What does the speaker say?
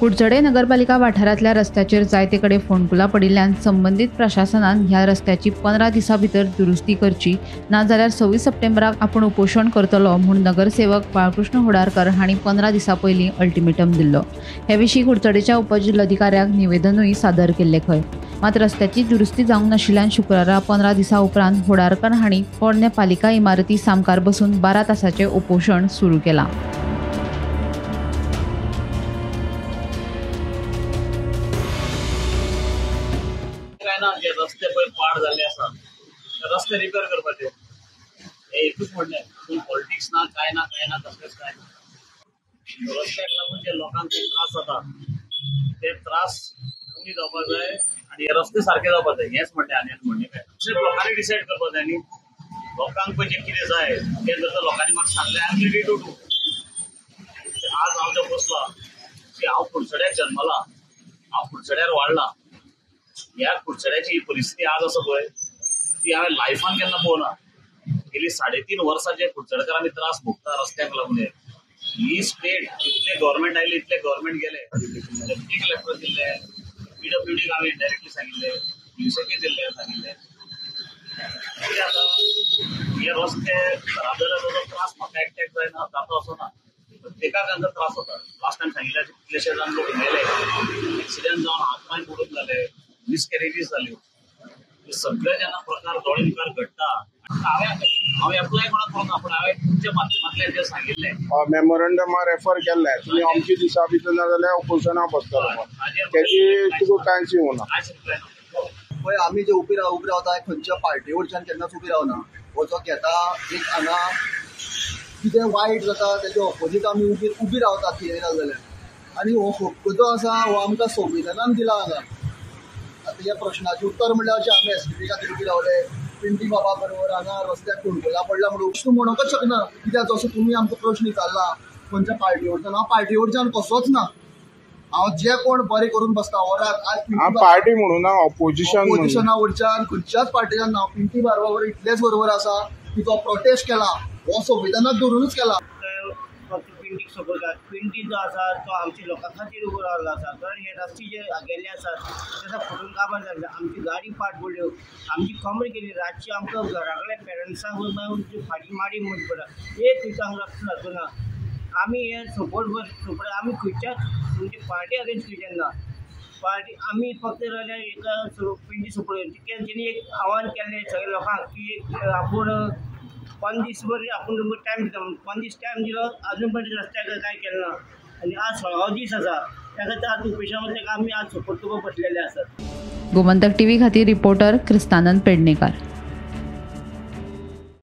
कुडचडे नगरपालिका वाठारांतल्या रस्त्याचेर जायतेकडे फोंडकुलां पडिल्ल्यान संबंधीत प्रशासनान ह्या रस्त्याची 15 दिसां भितर दुरुस्ती करची, नाजाल्यार 26 सप्टेंबराक आपण उपोशण करतलो म्हूण नगरसेवक बाळकृष्ण होडारकर हांणी 15 दिसां पयलीं अल्टिमेटम दिल्लो। हे विशीं कुडचडेच्या उपजिल्लोधिकाऱ्याक निवेदनूय सादर केल्लें खंय। मात रस्त्याची दुरुस्ती जावंक नाशिल्ल्यान शुक्रारा 15 दिसां उपरांत होडारकर हांणी पोरण्या पालिका इमारती सामकार बसून 12 तासांचें उपोशण सुरू केलां। जे रस्ते पळय पाड जाल्ले आसा ते रस्ते रिपेर करपाचे हे एकूच म्हणणें। पॉलिटिक्स ना काय ना तसलेच काय ना। रस्त्याक लागून जे लोकांक त्रास जाता ते त्रास कमी जावपाक जाय आनी हे रस्ते सारके जावपाक जाय हेच म्हणणें आनी म्हणणें काय लोकांनी डिसायड करपाक जाय न्ही। लोकांक पळय जे कितें जाय तें जर लोकांनी म्हाका सांगलें I am ready to do. आज हांव जो बसला की हांव कुडचड्याक जल्मला, हांव कुडचड्यार वाडला, ह्या कुडचड्याची परिस्थिती आज आसा पळय ती हांवें लायफान केन्ना पळोवना। गेली 3.5 वर्सां जे कुडचडेकार आमी त्रास भोगता रस्त्याक लागून ही स्टेट इतले गव्हर्मेंट आयले इतले गव्हर्मेंट गेले, डेप्युटी कलेक्टर दिल्ले, PWDक हांवें डायरेक्टली सांगिल्लें, म्युनिसिपल दिल्ले सांगिल्लें। कितें जाता हे रस्ते खराब जाल्यार त्रास म्हाका एकट्याक जायना जाता असो ना, प्रत्येकाक तांचो त्रास जाता। लास्ट टायम सांगिल्लें कितलेशे जाण लोक मेले, एक्सिडेंट जावन हात पांय मोडून जाले, मिसकॅरेजीस जाल्यो। हे सगळे जेन्ना प्रकार दोळे मुखार घडटा हांव एप्लाय कोणाक करूंक ना, पूण हांवें तुमच्या माध्यमांतल्यान जें सांगिल्लें मेमोरंडम रेफर केल्लें तुमी अमके दिसा भितर ना जाल्यार उपोशना बसतलो तेची तुका कांयच येवना। पळय आमी जे उबी रावता खंयच्या पार्टी वयच्यान केन्नाच उबी रावना। हो जो घेता एक हांगा कितें वायट जाता तेजे ऑपोजीट आमी उबी रावतात कितें जाल्यार। आनी हो हक्क जो आसा हो आमकां संविधानान दिला हांगा। आतां ह्या प्रश्नाचें उत्तर म्हणल्यार अशें आमी STP खातीर उबी रावले, पिंटी बाबा बरोबर हांगा रस्त्याक फोंडकुलां पडला म्हणून तूं म्हणूंकच शकना। कित्याक जसो तुमी आमकां प्रश्न विचारला खंयच्या पार्टी वयच्यान, हांव पार्टी वयच्यान कसोच ना। हांव जे कोण बरें करून बसता हांव पार्टी म्हणून ना, ऑपोजिशना वयच्यान खंयच्याच पार्टीच्यान ना। पिंटी बाबा इतलेच बरोबर आसा की तो प्रोटेस्ट केला हो संविधानाक धरूनच केला। पिंटीक सपोर्टाक पिंटी जो आसा तो आमच्या लोकां खातीर उबो रावलो आसा। कारण हे रस्ते जे गेल्ले आसात ताका फुटून काबार जाल्ले, आमची गाडी पाड पडल्यो, आमची कमर गेली, रातची आमकां घरा कडेन पेरंट्सांक फाटी माडी म्हणची पडटा, एक दिसा हांव रस्तो जातो ना। आमी हे सपोर्ट आमी खंयच्याच म्हणजे पार्टी अगेन्स्ट खंयच्यान ना। पार्टी आमी फक्त रावल्यार एका पिंटी सपोर्ट तेणी एक आव्हान केल्लें सगळ्या लोकांक की आपूण 5 दीस भर आपूण टायम दिता म्हणून 5 दीस टायम दिलो, अजून पर्यंत रस्त्याक कांय केलें ना। आनी आज 16 दीस आसा त्या खातीर आज उपेशा आमी आज सपोर्ट करपाक बसलेले आसात। गोमंतक TV खातीर रिपोर्टर क्रिस्तानंद पेडणेकार।